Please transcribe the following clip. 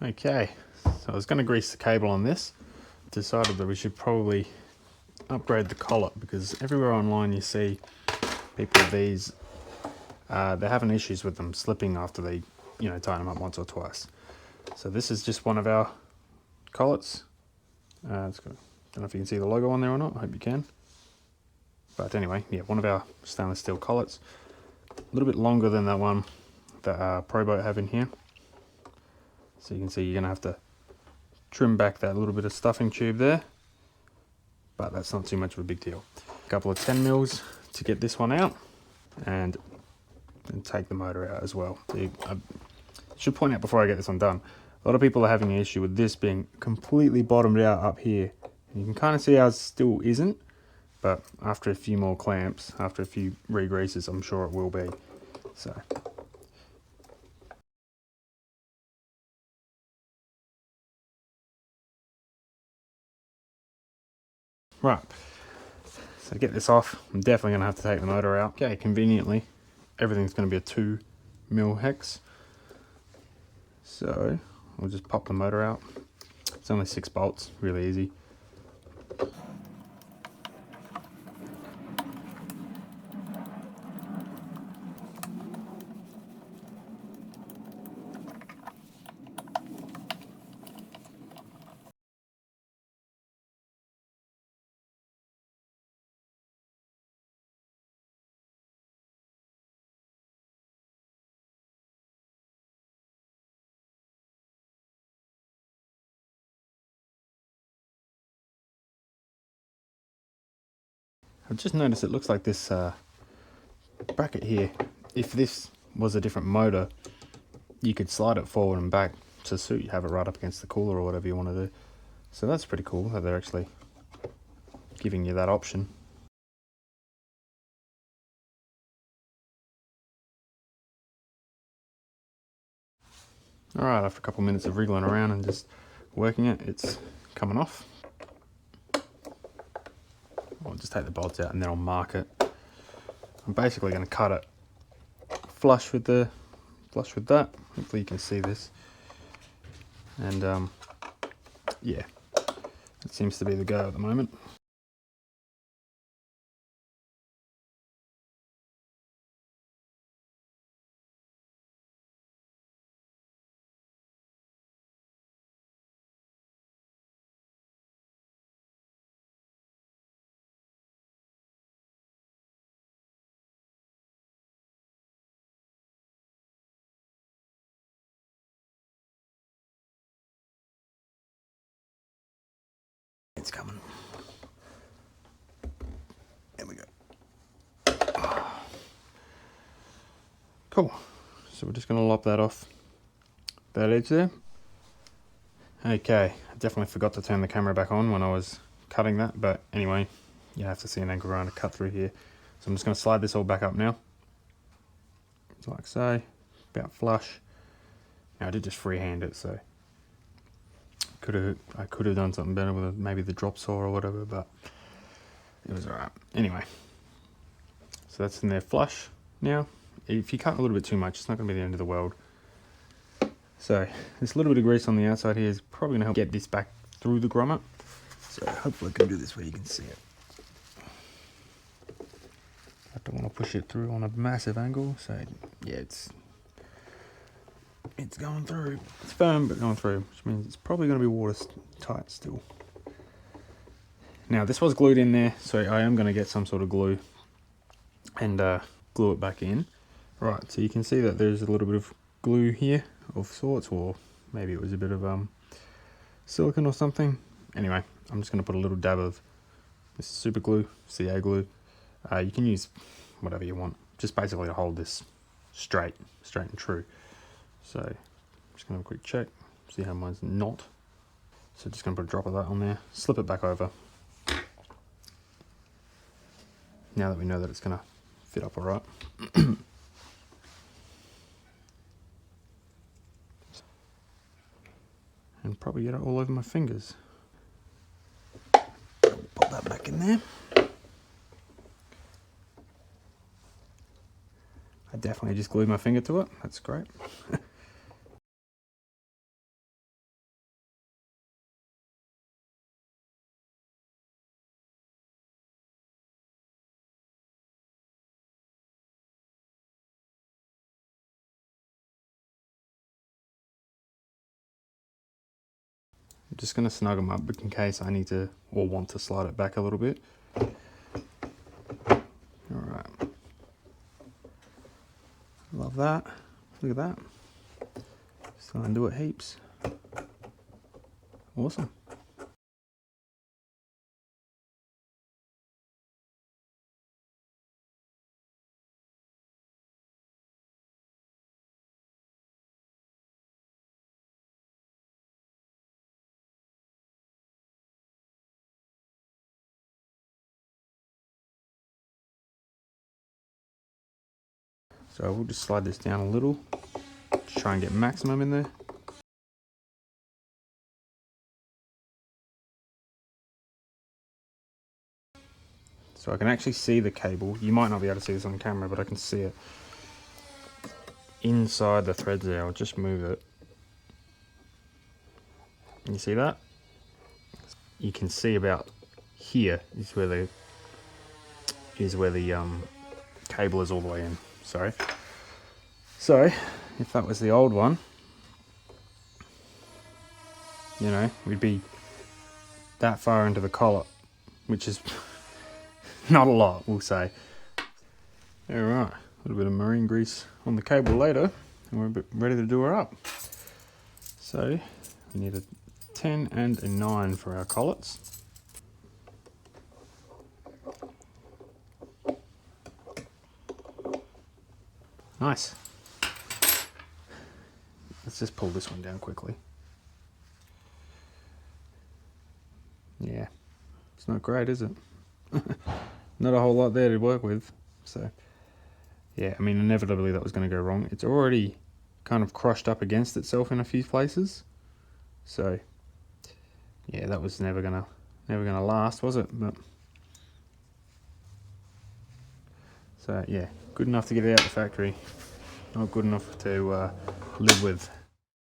Okay, so I was going to grease the cable on this. Decided that we should probably upgrade the collet, because everywhere online you see people with these, they're having issues with them slipping after they, tighten them up once or twice. So this is just one of our collets. It's got, don't know if you can see the logo on there or not. I hope you can. But anyway, yeah, one of our stainless steel collets. A little bit longer than that one that ProBoat have in here. So you can see you're going to have to trim back that little bit of stuffing tube there, but that's not too much of a big deal. A couple of 10 mils to get this one out, and take the motor out as well. So I should point out before I get this one done, a lot of people are having an issue with this being completely bottomed out up here. And you can kind of see ours still isn't, but after a few more clamps, after a few re-greases, I'm sure it will be. So right, so to get this off, I'm definitely going to have to take the motor out. Okay, conveniently, everything's going to be a 2 mil hex. So we'll just pop the motor out. It's only 6 bolts, really easy. I've just noticed it looks like this bracket here, if this was a different motor, you could slide it forward and back to suit you, have it right up against the cooler or whatever you want to do. So that's pretty cool that they're actually giving you that option. Alright, after a couple of minutes of wriggling around and just working it, it's coming off. I'll just take the bolts out and then I'll mark it. I'm basically going to cut it flush with that. Hopefully you can see this. And yeah, it seems to be the go at the moment. It's coming. There we go. Cool. So we're just going to lop that off that edge there. Okay, I definitely forgot to turn the camera back on when I was cutting that, but anyway, you have to see an angle grinder cut through here. So I'm just going to slide this all back up now. Like so, about flush. Now I did just freehand it, so I could have done something better with maybe the drop saw or whatever, but it was alright. Anyway, so that's in there flush now. If you cut a little bit too much, it's not going to be the end of the world. So this little bit of grease on the outside here is probably going to help get this back through the grommet. So hopefully I can do this where you can see it. I don't want to push it through on a massive angle, so yeah, it's going through. It's firm but going through, which means it's probably going to be watertight still. Now this was glued in there, so I am going to get some sort of glue and glue it back in. Right, so you can see that there's a little bit of glue here of sorts, or maybe it was a bit of silicone or something. Anyway, I'm just going to put a little dab of this super glue, CA glue. You can use whatever you want, just basically to hold this straight and true. So I'm just going to have a quick check, see how mine's not. So just going to put a drop of that on there, slip it back over. Now that we know that it's going to fit up all right. And probably get it all over my fingers. Pop that back in there. I definitely just glued my finger to it. That's great. I'm just going to snug them up in case I need to or want to slide it back a little bit. Alright. Love that. Look at that. Still undo it heaps. Awesome. So we'll just slide this down a little, just try and get maximum in there. So I can actually see the cable. You might not be able to see this on camera, but I can see it inside the threads there. I'll just move it. You see that? You can see about here is where the cable is all the way in. Sorry. So if that was the old one, you know, we'd be that far into the collet, which is not a lot, we'll say. Alright, a little bit of marine grease on the cable later, and we're a bit ready to do her up. So we need a 10 and a 9 for our collets. Nice. Let's just pull this one down quickly. Yeah, it's not great, is it? Not a whole lot there to work with. So, yeah, I mean, inevitably that was going to go wrong. It's already kind of crushed up against itself in a few places. So, yeah, that was never gonna last, was it? But so, yeah, good enough to get it out of the factory. Not good enough to live with